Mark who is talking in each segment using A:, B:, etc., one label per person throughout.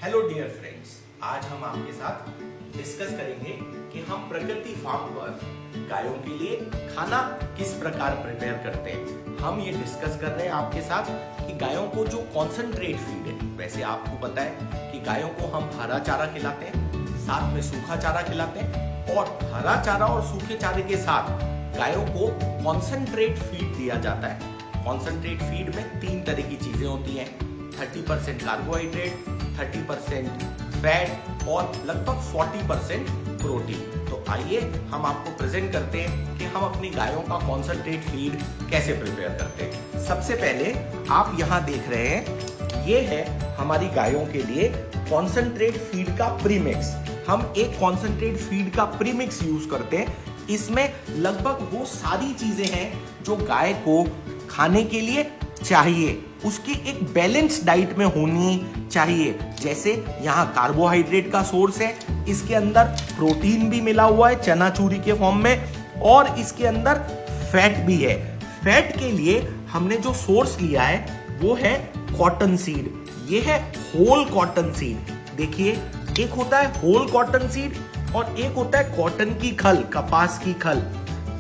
A: Hello dear friends, आज हम आपके साथ डिस्कस करेंगे कि हम प्रकृति फार्म पर गायों के लिए खाना किस प्रकार प्रिपेयर करते हैं। हम ये डिस्कस कर रहे हैं आपके साथ कि गायों को जो कॉन्सेंट्रेट फीड है, वैसे आपको पता है कि गायों को हम हरा चारा खिलाते हैं, साथ में सूखा चारा खिलाते हैं और हरा चारा और सूखे चारे के साथ गायों को कॉन्सेंट्रेट फीड दिया जाता है। कॉन्सेंट्रेट फीड में 3 तरह की चीजें होती हैं, 30% कार्बोहाइड्रेट, 30% फैट और लगभग 40% प्रोटीन। तो आइए हम आपको प्रेजेंट करते हैं कि हम अपनी गायों का कॉन्सेंट्रेट फीड कैसे प्रिपेयर करते हैं। सबसे पहले आप यहाँ देख रहे हैं, ये है हमारी गायों के लिए कॉन्सेंट्रेट फीड का प्रीमिक्स। हम एक कॉन्सेंट्रेट फीड का प्रीमिक्स यूज करते हैं। इसमें लगभग वो सारी चीजें हैं जो गाय को खाने के लिए चाहिए, उसकी एक बैलेंस डाइट में होनी चाहिए। जैसे यहाँ कार्बोहाइड्रेट का सोर्स है, इसके अंदर प्रोटीन भी मिला हुआ है चनाचूरी के फॉर्म में, और इसके अंदर फैट भी है। फैट के लिए हमने जो सोर्स लिया है वो है कॉटन सीड। ये है होल कॉटन सीड। देखिए, एक होता है होल कॉटन सीड और एक होता है कॉटन की खल, कपास की खल।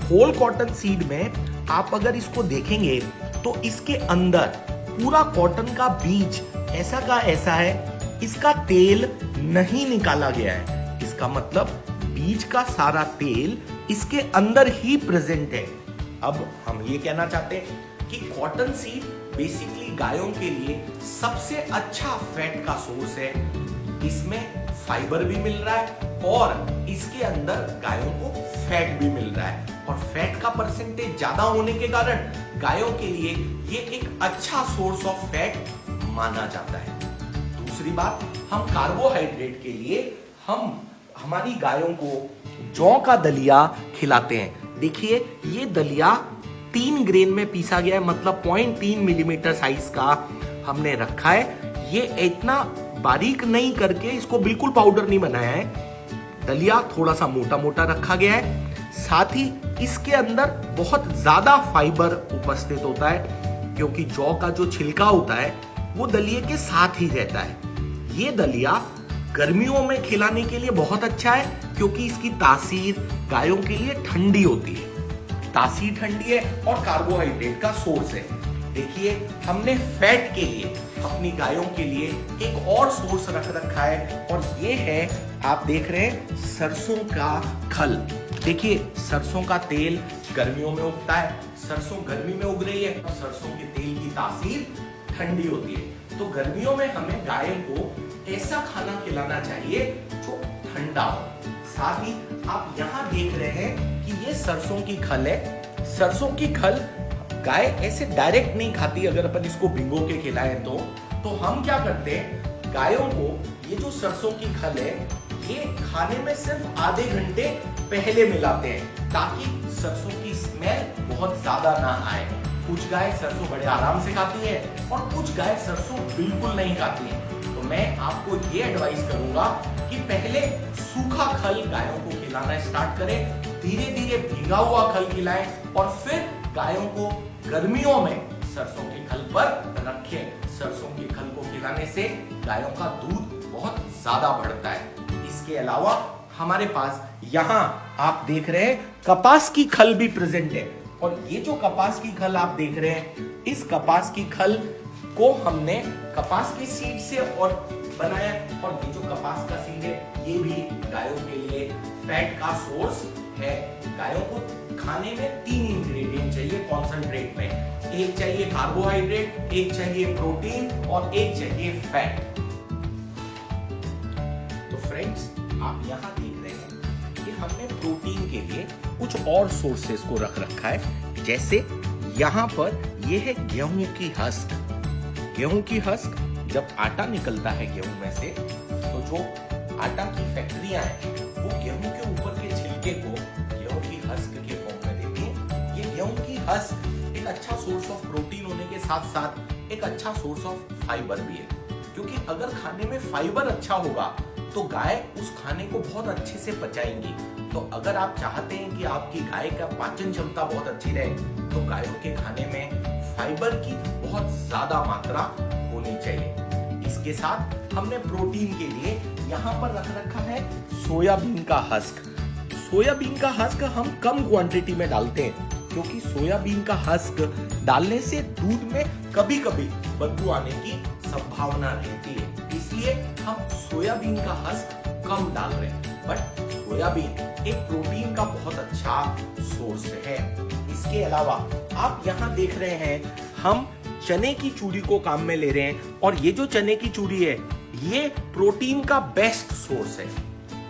A: होल कॉटन सीड में आप अगर इसको देखेंगे तो इसके अंदर पूरा कॉटन का बीज ऐसा का ऐसा है, इसका तेल नहीं निकाला गया है। इसका मतलब बीज का सारा तेल इसके अंदर ही प्रेजेंट है। अब हम ये कहना चाहते हैं कि कॉटन सीड बेसिकली गायों के लिए सबसे अच्छा फैट का सोर्स है। इसमें फाइबर भी मिल रहा है और इसके अंदर गायों को फैट भी मिल रहा है, और फैट का परसेंटेज ज्यादा होने के कारण गायों के लिए ये एक अच्छा सोर्स ऑफ फैट माना जाता है। दूसरी बात, हम कार्बोहाइड्रेट के लिए हम हमारी गायों को जौ का दलिया खिलाते हैं। देखिए, ये दलिया 3 ग्रेन में पीसा गया है, मतलब 0.3 मिलीमीटर साइज का हमने रखा है। ये इतना बारीक नहीं करके इसको बिल्कुल पाउडर नहीं बनाया है। दलिया थोड़ा सा मोटा मोटा रखा गया है। साथ ही इसके अंदर बहुत ज्यादा फाइबर उपस्थित होता है, क्योंकि जौ का जो छिलका होता है वो दलिये के साथ ही रहता है। ये दलिया गर्मियों में खिलाने के लिए बहुत अच्छा है, क्योंकि इसकी तासीर गायों के लिए ठंडी होती है। तासीर ठंडी है और कार्बोहाइड्रेट का सोर्स है। देखिए, हमने फैट के लिए अपनी गायों के लिए एक और सोर्स रख रखा है, और ये है, आप देख रहे हैं, सरसों का खल। देखिए, सरसों का तेल गर्मियों में उगता है, सरसों गर्मी में उग रही है, और सरसों के तेल की तासीर ठंडी होती है। तो गर्मियों में हमें गाय को ऐसा खाना खिलाना चाहिए जो ठंडा हो। साथ ही आप यहाँ देख रहे हैं कि ये सरसों की खल है। सरसों की खल गाय ऐसे डायरेक्ट नहीं खाती, अगर अपन इसको भिगो के खिलाएं तो हम क्या करते हैं, गायों को ये जो सरसों की खल है ये खाने में सिर्फ आधे घंटे पहले मिलाते हैं, ताकि सरसों की स्मेल बहुत ज्यादा ना आए। कुछ गाय सरसों बड़े आराम से खाती हैं और कुछ गाय सरसों बिल्कुल नहीं खाती हैं। तो मैं आपको ये एडवाइस करूंगा कि पहले सूखा खल गायों को खिलाना स्टार्ट करें, धीरे धीरे भीगा हुआ खल खिलाएं, और फिर गायों को गर्मियों में सरसों के खल पर रखें। सरसों के खल को खिलाने से गायों का दूध बहुत ज्यादा बढ़ता है। इसके अलावा हमारे पास यहाँ आप देख रहे हैं कपास की खल भी प्रेजेंट है, और ये जो कपास की खल आप देख रहे हैं, इस कपास की खल को हमने कपास की सीड से और बनाया, और ये जो कपास का सीड है ये भी गायों के लिए फैट का सोर्स है। गायों को खाने में 3 इंग्रेडिएंट चाहिए कॉन्सेंट्रेट में, एक चाहिए कार्बोहाइड्रेट, एक चाहिए प्रोटीन और एक चाहिए फैट। तो फ्रेंड्स, आप यहाँ देख रहे हैं कि हमने प्रोटीन के लिए कुछ और सोर्सेस को रख रखा है। जैसे यहाँ पर ये है गेहूं की हस्क। गेहूं की हस्क, जब आटा निकलता है गेहूं में से, तो जो आटा की फैक्ट्रियां हैं वो गेहूं के ऊपर के छिलके को गेहूं की हस्क के फॉर्म में देती हैं। ये गेहूं की हस्क एक अच्छा सोर्स ऑफ प्रोटीन होने के साथ साथ एक अच्छा सोर्स ऑफ फाइबर भी है, क्योंकि अगर खाने में फाइबर अच्छा होगा तो गाय उस खाने को बहुत अच्छे से पचाएंगी। तो अगर आप चाहते हैं कि आपकी गाय का पाचन क्षमता बहुत अच्छी रहे, तो गायों के खाने में फाइबर की बहुत ज्यादा मात्रा होनी चाहिए। इसके साथ हमने प्रोटीन के लिए यहाँ पर रख रखा है सोयाबीन का हस्क। सोयाबीन का हस्क हम कम क्वांटिटी में डालते हैं क्योंकि सोयाबीन का हस्क डालने से दूध में कभी कभी बदबू आने की संभावना रहती है, इसलिए हम सोयाबीन का हस्क कम डाल रहे हैं। बट सोयाबीन एक प्रोटीन का बहुत अच्छा सोर्स है। इसके अलावा आप यहाँ देख रहे हैं हम चने की चूरी को काम में ले रहे हैं और ये जो चने की चूरी है ये प्रोटीन का बेस्ट सोर्स है।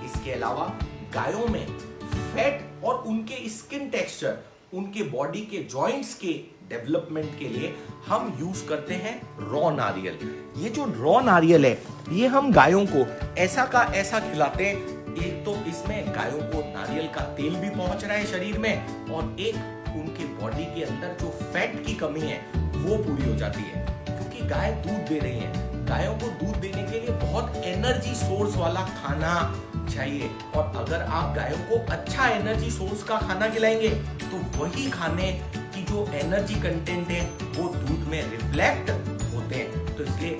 A: इसके अलावा गायों में फैट और उनके स्किन टेक्सचर, उनके बॉडी के जॉइंट्स के डेवलपमेंट के लिए हम यूज करते हैं रॉ नारियल। ये जो रॉ नारियल है ये हम गायों को ऐसा का ऐसा खिलाते हैं। एक तो इसमें गायों को नारियल का तेल भी पहुंच रहा है शरीर में और एक उनके बॉडी के अंदर जो फैट की कमी है वो पूरी हो जाती है क्योंकि गाय दूध दे रही है। गायों को दूध देने के लिए बहुत एनर्जी सोर्स वाला खाना चाहिए और अगर आप गायों को अच्छा एनर्जी सोर्स का खाना खिलाएंगे तो वही खाने की जो एनर्जी कंटेंट है वो दूध में रिफ्लेक्ट होते हैं। तो इसलिए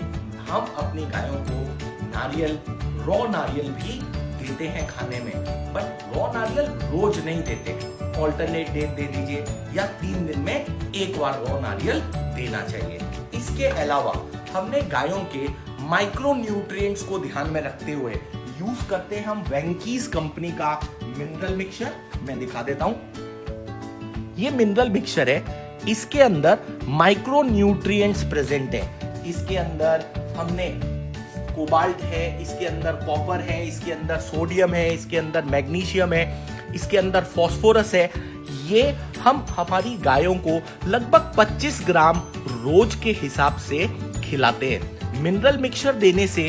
A: हम अपनी गायों को नारियल, रॉ नारियल भी देते हैं खाने में, बट रॉ नारियल रोज नहीं देते, ऑल्टरनेट डे दे दीजिए या 3 दिन में एक बार रॉ नारियल देना चाहिए। इसके अलावा हमने गायों के माइक्रो न्यूट्रिएंट्स को ध्यान में रखते हुए यूज करते हैं हम वेंकीज कंपनी का मिनरल मिक्सचर। मैं दिखा देता हूं, ये मिनरल मिक्सचर है, इसके अंदर माइक्रो न्यूट्रिएंट्स प्रेजेंट है। इसके अंदर हमने कोबाल्ट है, इसके अंदर कॉपर है, इसके अंदर सोडियम है, इसके अंदर मैग्नीशियम है, इसके अंदर फास्फोरस है। ये हम हमारी गायों को लगभग 25 ग्राम रोज के हिसाब से खिलाते हैं। मिनरल मिक्सचर देने से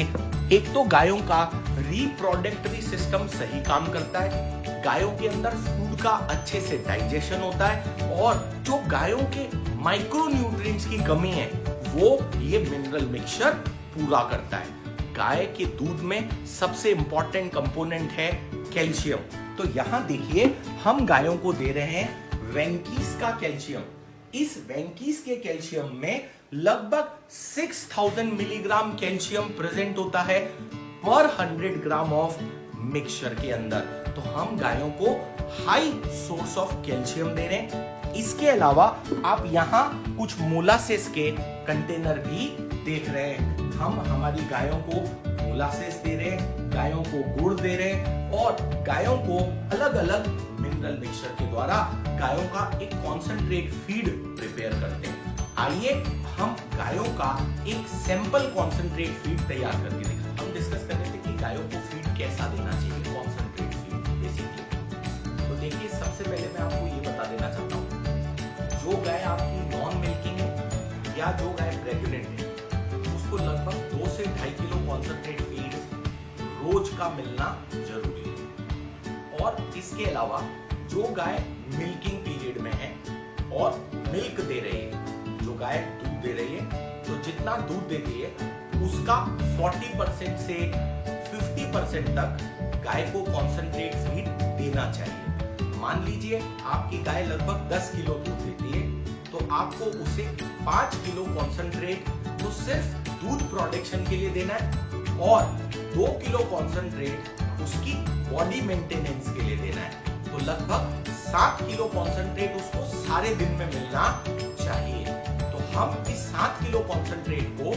A: एक तो गायों का रिप्रोडक्टरी सिस्टम सही काम करता है, गायों के अंदर फूड का अच्छे से डाइजेशन होता है और जो गायों के माइक्रो न्यूट्रिएंट्स की कमी है वो ये मिनरल मिक्सचर पूरा करता है। गाय के दूध में सबसे इंपॉर्टेंट कंपोनेंट है कैल्शियम। तो यहाँ देखिए हम गायों को दे रहे हैं वेंकीज का कैल्शियम। इस वेंकीज के कैल्शियम में लगभग 6000 मिलीग्राम कैल्शियम प्रेजेंट होता है पर 100 ग्राम ऑफ मिक्सचर के अंदर। तो हम गायों को हाई सोर्स ऑफ कैल्शियम दे रहे हैं। इसके अलावा आप यहाँ कुछ मोलासेस के कंटेनर भी देख रहे हैं। हम हमारी गायों को मोलासेस दे रहे हैं, गायों को गुड़ दे रहे हैं और गायों को अलग अलग मिनरल मिक्सचर के द्वारा गायों का एक कॉन्सेंट्रेट फीड प्रिपेयर करते हैं। आइए हम गायों का एक सैंपल कॉन्सेंट्रेट फीड तैयार करके देखें। हम डिस्कस कर रहे थे कि गायों को फीड कैसा देना चाहिए, कॉन्सेंट्रेट फीड बेसिकली। तो देखिए सबसे पहले मैं आपको ये बता देना चाहता हूँ, जो गाय आपकी नॉन मिल्किंग है या जो गाय प्रेग्नेंट है उसको लगभग 2 से 2.5 किलो कॉन्सेंट्रेट फीड रोज का मिलना जरूरी है। और इसके अलावा जो गाय मिल्किंग पीरियड में है और मिल्क दे रही है, जो गाय दूध दे रही है, तो जितना दूध देती है उसका 40% से 50% तक गाय को कॉन्सेंट्रेट फीड देना चाहिए। मान लीजिए आपकी गाय लगभग 10 किलो दूध देती है तो आपको उसे 5 किलो कॉन्सेंट्रेट तो सिर्फ दूध प्रोडक्शन के लिए देना है और 2 किलो कॉन्सेंट्रेट उसकी बॉडी मेंटेनेंस के लिए देना है। तो लगभग 7 किलो कॉन्सेंट्रेट उसको सारे दिन में मिलना चाहिए। तो हम इस 7 किलो कॉन्सेंट्रेट को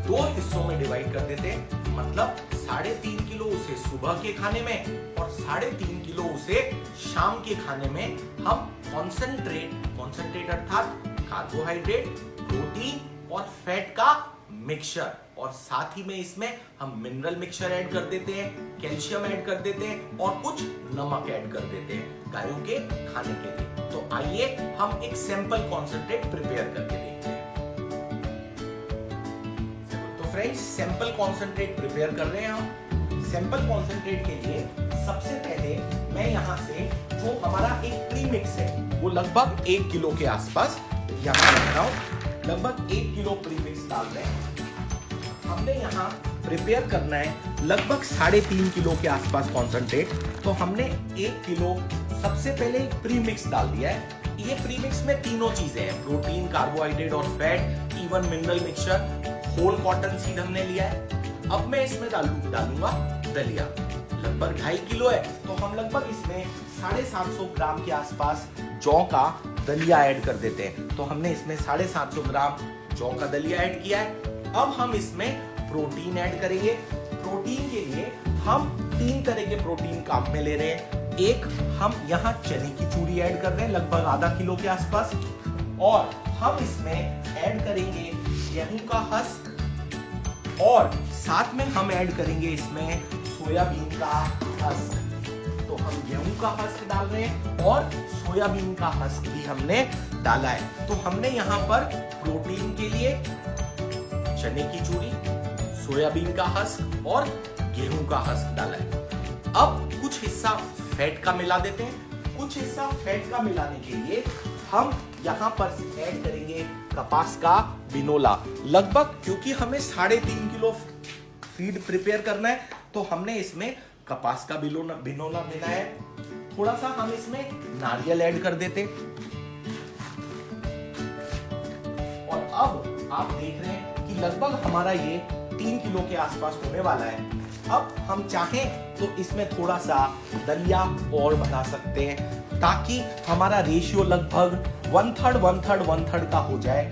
A: 2 हिस्सों में डिवाइड कर देते हैं, मतलब 3.5 किलो उसे सुबह के खाने में और 3.5 किलो उसे शाम के खाने में हम कॉन्सेंट्रेट अर्थात कार्बोहाइड्रेट, प्रोटीन और फैट का मिक्सचर, और साथ ही में इसमें हम मिनरल मिक्सचर ऐड कर देते हैं, कैल्शियम ऐड कर देते हैं और कुछ नमक ऐड कर देते हैं गायों के खाने के लिए। तो आइए हम एक सैंपल कॉन्सेंट्रेट प्रिपेयर करके देखते हैं। तो फ्रेंड्स सैंपल कॉन्सेंट्रेट प्रिपेयर कर रहे हैं हम। सैंपल कॉन्सेंट्रेट के लिए सबसे पहले मैं यहाँ से जो हमारा एक प्रीमिक्स है वो लगभग 1 किलो के आसपास यहाँ रख रहा हूँ। लगभग 1 किलो प्रीमिक्स डाल रहे हैं। हमने यहाँ प्रिपेयर करना है लगभग 3.5 किलो के आसपास कॉन्सेंट्रेट। तो हमने 1 किलो सबसे पहले एक प्रीमिक्स डाल दिया है। ये प्रीमिक्स में तीनों चीजें हैं, प्रोटीन, कार्बोहाइड्रेट और fat, even mineral mixture, whole cotton seed हमने लिया है। अब मैं इसमें डालूंगा दलिया। लगभग 2.5 किलो है, तो हम लगभग इसमें 750 ग्राम के आसपास जौ का दलिया ऐड कर देते हैं। तो हमने इसमें 750 ग्राम जौ का दलिया ऐड किया है। अब हम इसमें प्रोटीन ऐड करेंगे। प्रोटीन के लिए हम 3 तरह के प्रोटीन काम में ले रहे हैं। एक, हम यहाँ चने की चूरी ऐड कर रहे हैं लगभग आधा किलो के आसपास, और हम इसमें ऐड करेंगे गेहूं का हस्क, और साथ में हम ऐड करेंगे इसमें सोयाबीन का हस्क। तो हम गेहूं का हस्क डाल रहे हैं और सोयाबीन का हस्क भी हमने डाला है। तो हमने यहाँ पर प्रोटीन के लिए चने की चूरी, सोयाबीन का हस्क और गेहूं का हस्क डाला है। अब कुछ हिस्सा फैट का मिला देते हैं। कुछ हिस्सा फैट का मिलाने के लिए हम यहाँ पर ऐड करेंगे कपास का बिनोला। लगभग, क्योंकि हमें 3.5 किलो फीड प्रिपेयर करना है, तो हमने इसमें कपास का बिनोला मिलाया है। थोड़ा सा हम इसमें नारियल ऐड कर देते। और अब आप देख रहे हैं कि लगभग हमारा ये 3 किलो के आसपास होने वाला है। अब हम चाहें तो इसमें थोड़ा सा दलिया और बढ़ा सकते हैं, ताकि हमारा रेशियो लगभग 1/3 का हो जाए।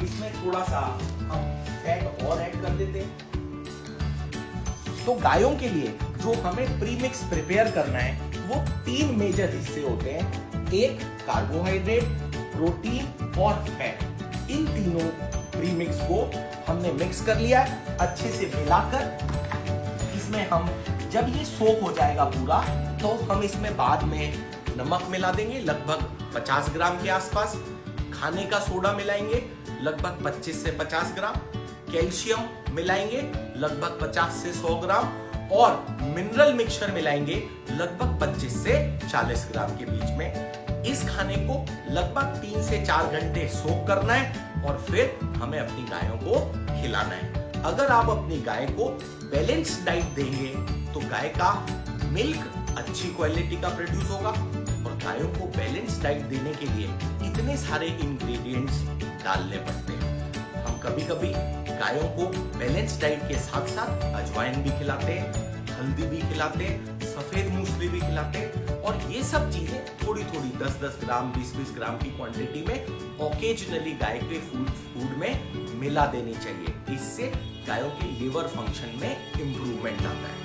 A: इसमें थोड़ा सा हम फैट और ऐड कर देते हैं। तो गायों के लिए जो हमें प्रीमिक्स प्रिपेयर करना है, वो 3 मेजर हिस्से होते हैं। एक, कार्बोहाइड्रेट, प्रोटीन और फैट। इन तीनों प्रीमिक्स को हमने मिक्स कर लिया है अच्छे से मिलाकर। इसमें हम, जब ये सोक हो जाएगा पूरा, तो हम इसमें बाद में नमक मिला देंगे लगभग 50 ग्राम के आसपास, खाने का सोडा मिलाएंगे लगभग 25 से 50 ग्राम, कैल्शियम मिलाएंगे लगभग 50 से 100 ग्राम, और मिनरल मिक्सचर मिलाएंगे लगभग 25 से 40 ग्राम के बीच में। इस खाने को लगभग 3 से 4 घंटे सोक करना है और फिर हमें अपनी गायों को खिलाना है। अगर आप अपनी गाय को बैलेंस्ड डाइट देंगे तो गाय का मिल्क अच्छी क्वालिटी का प्रोड्यूस होगा। और गायों को बैलेंस्ड डाइट देने के लिए इतने सारे इंग्रेडिएंट्स डालने पड़ते हैं। हम कभी कभी गायों को बैलेंस्ड डाइट के साथ साथ अजवाइन भी खिलाते हैं, हल्दी भी खिलाते हैं, सफेद मूसली भी खिलाते हैं। और ये सब चीजें थोड़ी थोड़ी 10-10 ग्राम 20-20 ग्राम की क्वांटिटी में ओकेजनली गाय के फूड में मिला देनी चाहिए। इससे गायों के लीवर फंक्शन में इंप्रूवमेंट आता है।